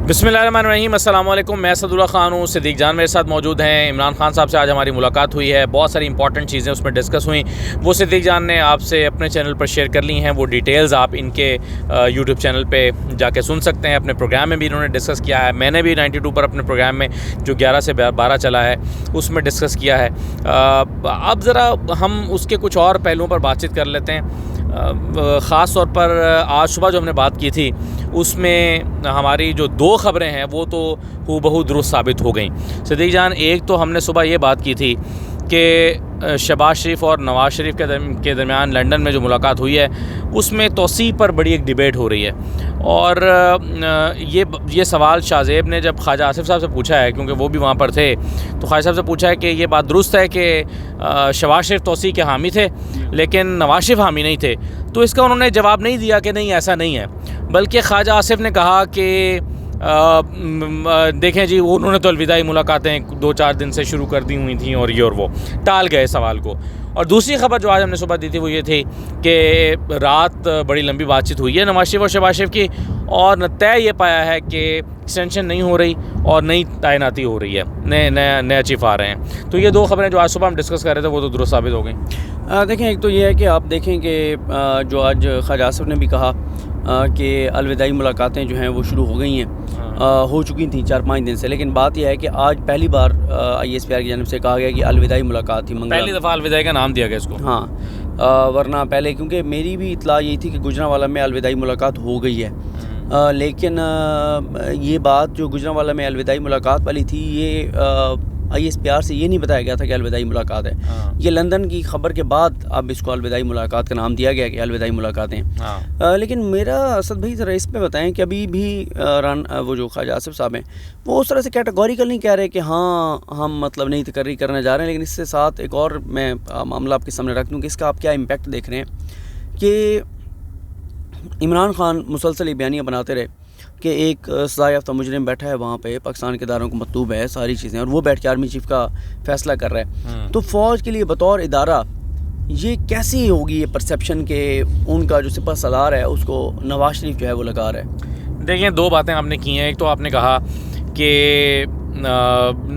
बिस्मिल्लाहिर्रहमानिर्रहीम, अस्सलाम वालेकुम। मैं सदुल्ला ख़ान हूँ। सिद्दीक़ जान मेरे साथ मौजूद हैं। इमरान खान साहब से आज हमारी मुलाकात हुई है। बहुत सारी इंपॉर्टेंट चीज़ें उसमें डिस्कस हुई। वो सिद्दीक़ जान ने आपसे अपने चैनल पर शेयर कर ली हैं। वो डिटेल्स आप इनके यूट्यूब चैनल पे जाके सुन सकते हैं। अपने प्रोग्राम में भी इन्होंने डिस्कस किया है। मैंने भी 92 पर अपने प्रोग्राम में जो 11 से 12 चला है उसमें डिस्कस किया है। अब ज़रा हम उसके कुछ और पहलुओं पर बातचीत कर लेते हैं। ख़ास तौर पर आज सुबह जो हमने बात की थी उसमें हमारी जो 2 ख़बरें हैं वो तो हूबहू दुरुस्त साबित हो गई। सिद्दीक़ जान, एक तो हमने सुबह ये बात की थी कि शहबाज शरीफ और नवाज़ शरीफ के दरमियान लंदन में जो मुलाकात हुई है उसमें तौसी पर बड़ी एक डिबेट हो रही है। और ये सवाल शाहज़ेब ने जब ख्वाजा आसिफ़ साहब से पूछा है, क्योंकि वो भी वहाँ पर थे, तो ख्वाजा साहब से पूछा है कि ये बात दुरुस्त है कि शहबाज शरीफ तौसी के हामी थे लेकिन नवाज़ शरीफ हामी नहीं थे। तो इसका उन्होंने जवाब नहीं दिया कि नहीं ऐसा नहीं है, बल्कि ख्वाजा आसिफ़ ने कहा कि देखें जी, उन्होंने तो अलविदाई मुलाकातें 2-4 दिन से शुरू कर दी हुई थी और ये और वो टाल गए सवाल को। और दूसरी ख़बर जो आज हमने सुबह दी थी वो ये थी कि रात बड़ी लंबी बातचीत हुई है नवाज़ शरीफ और शहबाज शरीफ की, और तय ये पाया है कि एक्सटेंशन नहीं हो रही और नई तैनाती हो रही है, नए चीफ आ रहे हैं। तो ये 2 ख़बरें जो आज सुबह हम डिस्कस कर रहे थे वो तो दुरुस्त साबित हो गई। देखें, एक तो ये है कि आप देखें कि जो आज ख्वाजा आसिफ़ ने भी कहा कि अलविदाई मुलाकातें जो हैं वो शुरू हो गई हैं, हो चुकी थी 4-5 दिन से। लेकिन बात यह है कि आज पहली बार ISPR की जानिब से कहा गया कि अलविदाई मुलाकात थी। पहली दफ़ा अलविदाई का नाम दिया गया इसको। हाँ, वरना पहले, क्योंकि मेरी भी इतला यही थी कि गुजरांवाला में अलविदाई मुलाकात हो गई है। लेकिन ये बात जो गुजरांवाला में अलविदाई मुलाकात वाली थी, ये ISPR से ये नहीं बताया गया था कि अलविदाई मुलाकात है। ये लंदन की ख़बर के बाद अब इसको अलविदाई मुलाकात का नाम दिया गया कि अलविदाई मुलाकातें। लेकिन मेरा असद भाई ज़रा इस पे बताएं कि अभी भी वो जो ख्वाजा आसिफ़ साहब हैं वो उस तरह से कैटेगोरिकल नहीं कह रहे कि हाँ हम मतलब नई तकर्री करने जा रहे हैं। लेकिन इससे साथ एक और मैं मामला आपके सामने रख दूँ कि इसका आप क्या इम्पेक्ट देख रहे हैं कि इमरान खान मुसलसल ये बयानियाँ बनाते रहे कि एक सज़ा याफ्ता मुजरिम बैठा है वहाँ पे, पाकिस्तान के दारों को मतलूब है सारी चीज़ें, और वो बैठ के आर्मी चीफ का फ़ैसला कर रहा है। तो फ़ौज के लिए बतौर इदारा ये कैसी होगी ये परसेप्शन के उनका जो सिपह सलार है उसको नवाज़ शरीफ जो है वो लगा रहा है। देखिए, 2 बातें आपने की हैं। एक तो आपने कहा कि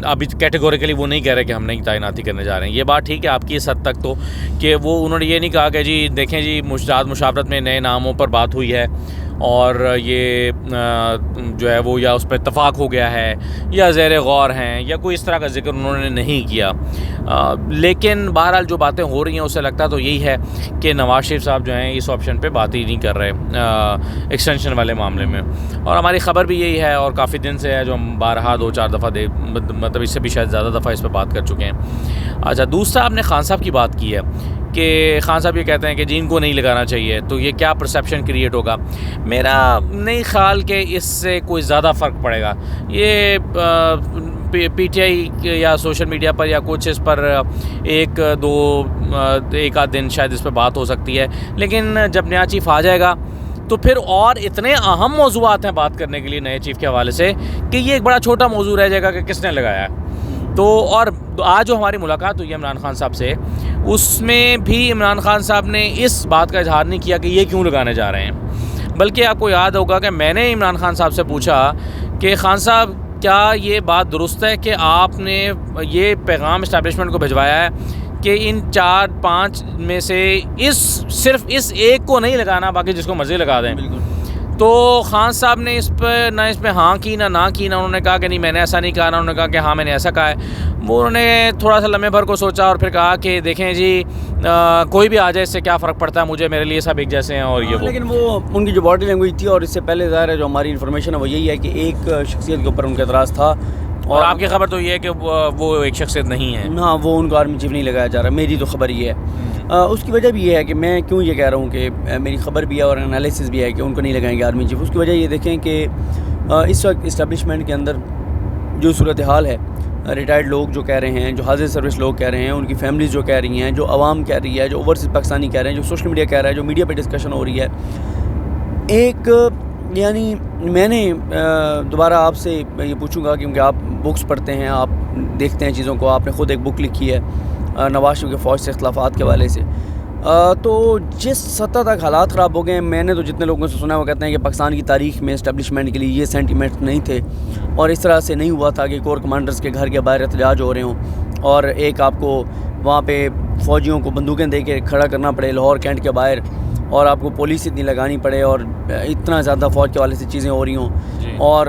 अभी कैटेगोरिकली वो नहीं कह रहे कि हम नई तैनाती करने जा रहे हैं। ये बात ठीक है आपकी इस हद तक, तो कि वो उन्होंने ये नहीं कहा कि जी देखें जी मुशावरत में नए नामों पर बात हुई है और ये जो है वो या उस पर इत्तफाक हो गया है या ज़ेर गौर हैं या कोई इस तरह का जिक्र उन्होंने नहीं किया। लेकिन बहरहाल जो बातें हो रही हैं उससे लगता तो यही है कि नवाज़ शरीफ साहब जो हैं इस ऑप्शन पे बात ही नहीं कर रहे एक्सटेंशन वाले मामले में। और हमारी ख़बर भी यही है और काफ़ी दिन से है, जो हम 2-4 दफ़ा मतलब इससे भी शायद ज़्यादा दफ़ा इस पर बात कर चुके हैं। अच्छा, दूसरा आपने खान साहब की बात की है कि खान साहब ये कहते हैं कि जी इनको नहीं लगाना चाहिए, तो ये क्या परसेप्शन क्रिएट होगा। मेरा नहीं ख्याल कि इससे कोई ज़्यादा फ़र्क पड़ेगा। ये PTI या सोशल मीडिया पर या कुछ इस पर एक आध दिन शायद इस पर बात हो सकती है, लेकिन जब नया चीफ़ आ जाएगा तो फिर और इतने अहम मौज़ूआत हैं बात करने के लिए नए चीफ़ के हवाले से कि ये एक बड़ा छोटा मौजू रह जाएगा कि किसने लगाया है। तो और आज जो हमारी मुलाकात हुई है इमरान खान साहब से, उसमें भी इमरान खान साहब ने इस बात का इजहार नहीं किया कि ये क्यों लगाने जा रहे हैं। बल्कि आपको याद होगा कि मैंने इमरान खान साहब से पूछा कि खान साहब क्या ये बात दुरुस्त है कि आपने ये पैगाम इस्टेब्लिशमेंट को भिजवाया है कि इन 4-5 में से सिर्फ इस एक को नहीं लगाना, बाकी जिसको मर्ज़ी लगा दें। बिल्कुल। तो खान साहब ने इस पर हाँ की ना की ना। उन्होंने कहा कि नहीं मैंने ऐसा नहीं कहा, ना उन्होंने कहा कि हाँ मैंने ऐसा कहा है। वो उन्होंने थोड़ा सा लम्हे भर को सोचा और फिर कहा कि देखें जी कोई भी आ जाए इससे क्या फ़र्क पड़ता है, मुझे मेरे लिए सब एक जैसे हैं और ये वो। लेकिन वो उनकी जो बॉडी लैंग्वेज थी और इससे पहले ज़ाहिर है जो हमारी इन्फॉर्मेशन है वो यही है कि एक शख्सियत के ऊपर उनका एतराज़ था। और आपकी खबर तो ये है कि वो एक शख्सियत नहीं है। हाँ, वो उनको आर्मी चीफ नहीं लगाया जा रहा। मेरी तो खबर ये है। उसकी वजह भी ये है कि मैं क्यों ये कह रहा हूँ कि मेरी खबर भी है और एनालिसिस भी है कि उनको नहीं लगाएंगे आर्मी चीफ। उसकी वजह ये देखें कि इस वक्त इस्टेब्लिशमेंट के अंदर जो सूरत हाल है, रिटायर्ड लोग जो कह रहे हैं, जो हाजिर सर्विस लोग कह रहे हैं, उनकी फैमिलीज़ जो कह रही हैं, जो आवाम कह रही है, जो ओवरसीज़ पाकिस्तानी कह रहे हैं, जो सोशल मीडिया कह रहा है, जो मीडिया पे डिस्कशन हो रही है, एक यानी मैंने दोबारा आपसे ये पूछूंगा क्योंकि आप बुक्स पढ़ते हैं, आप देखते हैं चीज़ों को, आपने ख़ुद एक बुक लिखी है नवाज़ शरीफ के फ़ौज से इख्तिलाफ़ात के हवाले से। तो जिस सतह तक हालात ख़राब हो गए हैं, मैंने तो जितने लोगों से सुना है वो कहते हैं कि पाकिस्तान की तारीख में इस्टेब्लिशमेंट के लिए ये सेंटीमेंट नहीं थे और इस तरह से नहीं हुआ था कि कोर कमांडर्स के घर के बाहर एहतजाज हो रहे हों और एक आपको वहाँ पे फ़ौजियों को बंदूकें दे के खड़ा करना पड़े लाहौर कैंट के बाहर और आपको पुलिस इतनी लगानी पड़े और इतना ज़्यादा फ़ौज के वाले से चीज़ें हो रही हों। और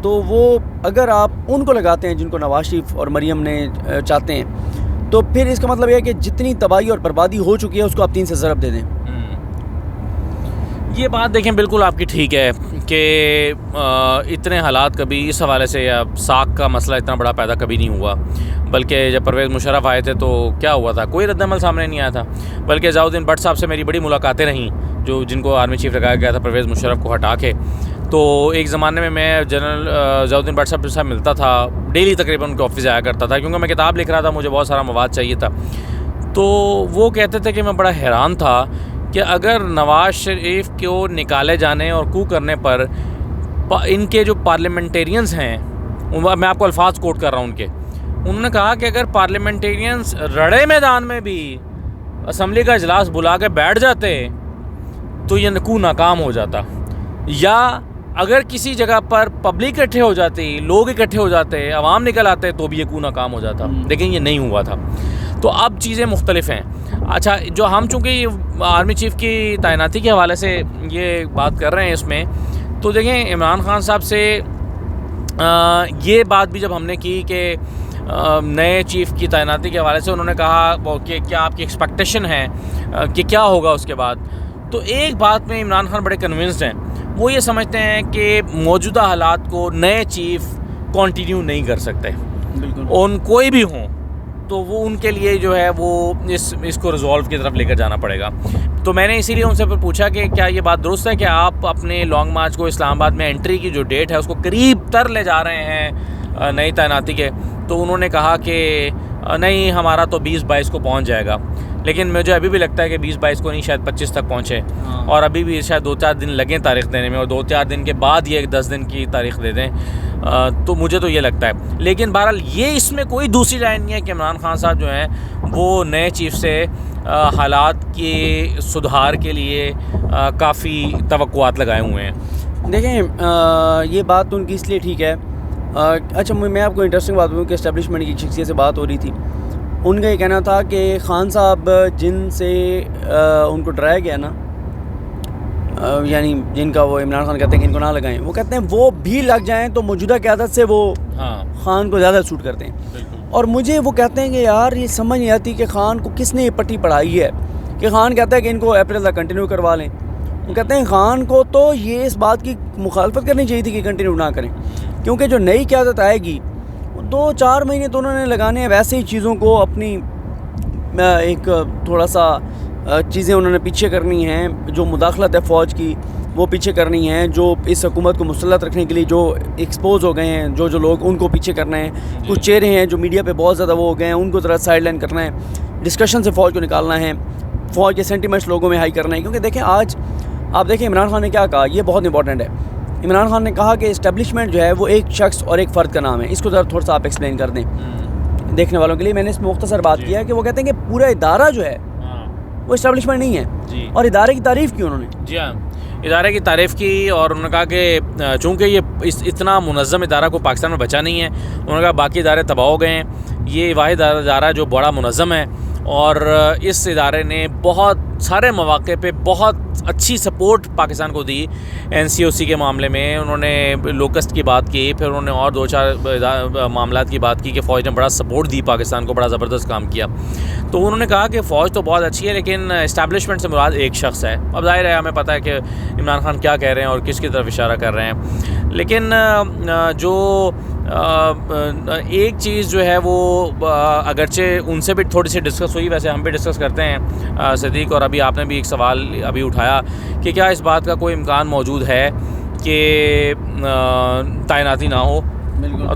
तो वो अगर आप उनको लगाते हैं जिनको नवाज शरीफ और मरीम ने चाहते हैं, तो फिर इसका मतलब यह है कि जितनी तबाही और बर्बादी हो चुकी है उसको आप 3 से ज़रब दे दें। ये बात देखें बिल्कुल आपकी ठीक है कि इतने हालात कभी इस हवाले से या साख का मसला इतना बड़ा पैदा कभी नहीं हुआ, बल्कि जब परवेज़ मुशर्रफ आए थे तो क्या हुआ था, कोई रद्दअमल सामने नहीं आया था। बल्कि ज़ियाउद्दीन भट्ट साहब से मेरी बड़ी मुलाकातें रहीं, जो जिनको आर्मी चीफ लगाया गया था परवेज़ मुशर्रफ को हटा के। तो एक ज़माने में मैं जनरल ज़ियाउद्दीन भट्ट साहब से मिलता था, डेली तकरीबन उनके ऑफिस आया करता था, क्योंकि मैं किताब लिख रहा था, मुझे बहुत सारा मवाद चाहिए था। तो वो कहते थे कि मैं बड़ा हैरान था कि अगर नवाज़ शरीफ को निकाले जाने और कू करने पर इनके जो पार्लियामेंटेरियंस हैं, मैं आपको अल्फाज कोट कर रहा हूँ उनके, उन्होंने कहा कि अगर पार्लियामेंटेरियंस रड़े मैदान में भी असम्बली का इजलास बुला के बैठ जाते तो ये कू नाकाम हो जाता, या अगर किसी जगह पर पब्लिक इकट्ठे हो जाती, लोग इकट्ठे हो जाते, अवाम निकल आते, तो भी ये कू नाकाम हो जाता। लेकिन ये नहीं हुआ था। तो अब चीज़ें मुख्तलिफ हैं। अच्छा, जो हम चूँकि आर्मी चीफ़ की तैनाती के हवाले से ये बात कर रहे हैं इसमें, तो देखें इमरान खान साहब से ये बात भी जब हमने की कि नए चीफ़ की तैनाती के हवाले से उन्होंने कहा कि क्या आपकी एक्सपेक्टेशन है कि क्या होगा उसके बाद, तो एक बात में इमरान खान बड़े कन्विंस्ड हैं, वो ये समझते हैं कि मौजूदा हालात को नए चीफ़ कंटिन्यू नहीं कर सकते। बिल्कुल। उन कोई भी हों तो वो उनके लिए जो है वो इसको रिजॉल्व की तरफ लेकर जाना पड़ेगा। तो मैंने इसीलिए उनसे फिर पूछा कि क्या ये बात दुरुस्त है कि आप अपने लॉन्ग मार्च को इस्लामाबाद में एंट्री की जो डेट है उसको करीब तर ले जा रहे हैं नई तैनाती के। तो उन्होंने कहा कि नहीं, हमारा तो 20-22 को पहुंच जाएगा, लेकिन मुझे अभी भी लगता है कि 20-22 को नहीं, शायद 25 तक पहुंचे, और अभी भी शायद 2-4 दिन लगें तारीख़ देने में, और 2-4 दिन के बाद ये 10 दिन की तारीख़ दे दें। तो मुझे तो ये लगता है। लेकिन बहरहाल ये इसमें कोई दूसरी राय नहीं है कि इमरान खान साहब जो हैं वो नए चीफ़ से हालात के सुधार के लिए काफ़ी तवक्कुआत लगाए हुए हैं। देखें, ये बात तो उनकी इसलिए ठीक है। अच्छा, मैं आपको इंटरेस्टिंग बात बताऊँ कि इस्टेब्लिशमेंट की शख्सियत से बात हो रही थी, उनका ये कहना था कि खान साहब जिनसे उनको डराया गया ना, यानी जिनका वो इमरान खान कहते हैं कि इनको ना लगाएं, वो कहते हैं वो भी लग जाएं तो मौजूदा क़यादत से वो खान को ज़्यादा सूट करते हैं। और मुझे वो कहते हैं कि यार ये समझ नहीं आती कि खान को किसने ये पट्टी पढ़ाई है कि खान कहता है कि इनको अप्रैल तक कंटिन्यू करवा लें। वो कहते हैं खान को तो ये इस बात की मुखालफत करनी चाहिए थी कि कंटिन्यू ना करें, क्योंकि जो नई क़यादत आएगी 2-4 महीने तो उन्होंने लगाने हैं वैसे ही चीज़ों को अपनी एक थोड़ा सा चीज़ें उन्होंने पीछे करनी हैं, जो मुदाखलत है फ़ौज की वो पीछे करनी है, जो इस हुकूमत को मुसल्लत रखने के लिए जो एक्सपोज हो गए हैं जो लोग, उनको पीछे करना है। कुछ चेहरे हैं जो मीडिया पे बहुत ज़्यादा वो हो गए हैं, उनको ज़रा साइड लाइन करना है, डिस्कशन से फ़ौज को निकालना है, फ़ौज के सेंटिमेंट्स लोगों में हाई करना है। क्योंकि देखें, आज आप देखें इमरान खान ने क्या कहा, ये बहुत इंपॉर्टेंट है। इमरान खान ने कहा कि इस्टेब्लिशमेंट जो है वो एक शख्स और एक फ़र्द का नाम है। इसको ज़रा थोड़ा सा आप एक्सप्लेन कर दें देखने वालों के लिए। मैंने इसमें मुख्तसर बात किया है कि वो कहते हैं कि पूरा इदारा जो है वो इस्टेब्लिशमेंट नहीं है, और इदारे की तारीफ़ की उन्होंने। जी हाँ, इदारे की तारीफ़ की, और उन्होंने कहा कि चूँकि ये इतना मुनज़्ज़म इदारा को पाकिस्तान में बचा नहीं है, उन्होंने कहा बाकी इदारे तबाह हो गए हैं, ये वाहिद इदारा जो बड़ा मुनज़्ज़म है, और इस इदारे ने बहुत सारे मौक़े पे बहुत अच्छी सपोर्ट पाकिस्तान को दी। NCOC के मामले में उन्होंने लोकस्ट की बात की, फिर उन्होंने और 2-4 मामलात की बात की कि फ़ौज ने बड़ा सपोर्ट दी पाकिस्तान को, बड़ा ज़बरदस्त काम किया। तो उन्होंने कहा कि फ़ौज तो बहुत अच्छी है, लेकिन इस्टेब्लिशमेंट से मुराद एक शख्स है। अब ज़ाहिर है हमें पता है कि इमरान खान क्या कह रहे हैं और किसकी तरफ इशारा कर रहे हैं, लेकिन जो एक चीज़ जो है वो अगरचे उनसे भी थोड़ी सी डिस्कस हुई, वैसे हम भी डिस्कस करते हैं सिद्दीक़, और अभी आपने भी एक सवाल अभी उठाया कि क्या इस बात का कोई इम्कान मौजूद है कि तैनाती ना हो।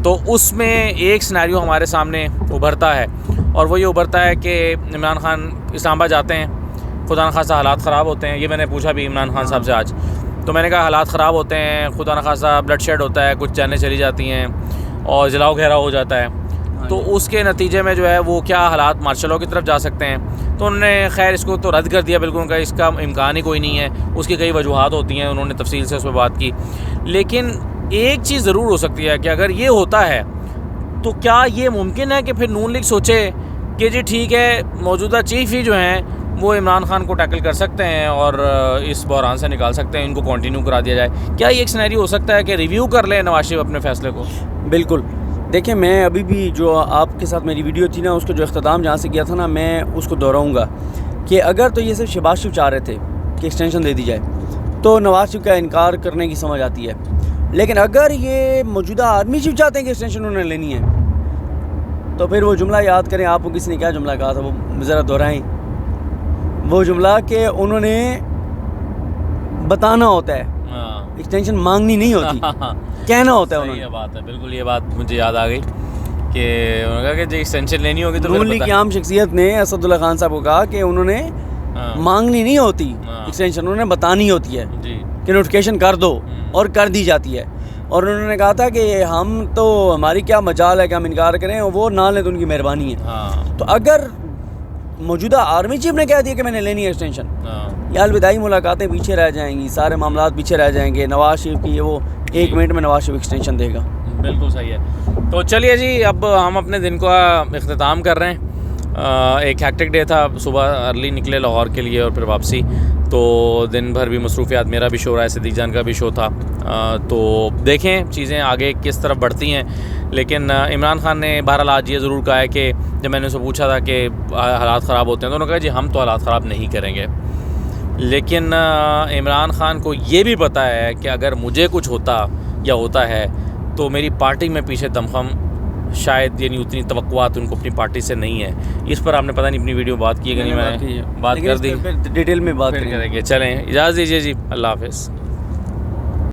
तो उसमें एक सिनेरियो हमारे सामने उभरता है, और वो ये उभरता है कि इमरान खान इस्लामाबाद जाते हैं, खुदा न खासा हालात ख़राब होते हैं। ये मैंने पूछा भी इमरान खान साहब से आज, तो मैंने कहा हालात ख़राब होते हैं, खुदा न खासा ब्लड शेड होता है, कुछ जानें चली जाती हैं और जलाओ घेराव हो जाता है, तो उसके नतीजे में जो है वो क्या हालात मार्शल लॉ की तरफ जा सकते हैं। तो उन्होंने खैर इसको तो रद्द कर दिया बिल्कुल, उनका इसका इम्कान ही कोई नहीं है, उसकी कई वजूहात होती हैं, उन्होंने तफसील से उस पर बात की। लेकिन एक चीज़ ज़रूर हो सकती है कि अगर ये होता है तो क्या ये मुमकिन है कि फिर नून लीग सोचे कि जी ठीक है, मौजूदा चीफ ही जो हैं वो इमरान खान को टैकल कर सकते हैं और इस बहरान से निकाल सकते हैं, इनको कंटिन्यू करा दिया जाए। क्या ये एक सिनेरियो हो सकता है कि रिव्यू कर लें नवाज शरीफ अपने फ़ैसले को? बिल्कुल। देखिए, मैं अभी भी जो आपके साथ मेरी वीडियो थी ना, उसका जो अख्ताम जहाँ से किया था ना, मैं उसको दोहराऊँगा कि अगर तो ये सिर्फ शहबाज शरीफ चाह रहे थे कि एक्सटेंशन दे दी जाए तो नवाज शरीफ का इनकार करने की समझ आती है। लेकिन अगर ये मौजूदा आर्मी चीफ चाहते हैं कि एक्सटेंशन उन्होंने लेनी है, तो फिर वो जुमला याद करें, आपको किसी ने क्या जुमला कहा था, वो ज़रा दोहराएं वो जुमला कि उन्होंने बताना होता है, एक्सटेंशन मांगनी नहीं होती, कहना होता है उन्होंने। ये बात है, बिल्कुल ये बात मुझे याद आ गई कि उन्होंने कहा कि जो एक्सटेंशन लेनी होगी तो नून लीग की आम शख्सियत ने असदुल्ला खान साहब को कहा कि उन्होंने मांगनी नहीं होती एक्सटेंशन, उन्होंने बतानी होती है कि नोटिफिकेशन कर दो, और कर दी जाती है। और उन्होंने कहा था कि हम तो, हमारी क्या मजाल है कि हम इनकार करें, वो ना लें तो उनकी मेहरबानी है। तो अगर मौजूदा आर्मी चीफ ने कह दिया कि मैंने लेनी है एक्सटेंशन, या अलविदाई मुलाकातें पीछे रह जाएंगी, सारे मामला पीछे रह जाएंगे। नवाज शरीफ की वो 1 मिनट में नवाज शरीफ एक्सटेंशन देगा। बिल्कुल सही है। तो चलिए जी, अब हम अपने दिन का इख्तिताम कर रहे हैं। एक हैक्टिक डे था, सुबह अर्ली निकले लाहौर के लिए और फिर वापसी, तो दिन भर भी मसरूफियात, मेरा भी शो रहा है, सिद्दीक जान का भी शो था। तो देखें चीज़ें आगे किस तरफ बढ़ती हैं। लेकिन इमरान खान ने बहरहाल आज ये ज़रूर कहा है कि जब मैंने उनसे पूछा था कि हालात ख़राब होते हैं, तो उन्होंने कहा जी हम तो हालात ख़राब नहीं करेंगे। लेकिन इमरान खान को ये भी पता है कि अगर मुझे कुछ होता या होता है तो मेरी पार्टी में पीछे दमखम शायद, यानी उतनी तवक्कुआत उनको अपनी पार्टी से नहीं है। इस पर आपने पता नहीं अपनी वीडियो बात की है कि नहीं, मैंने बात कर दी, डिटेल में बात करेंगे। चलें, इजाज़त दीजिए जी, अल्लाह हाफ़िज़।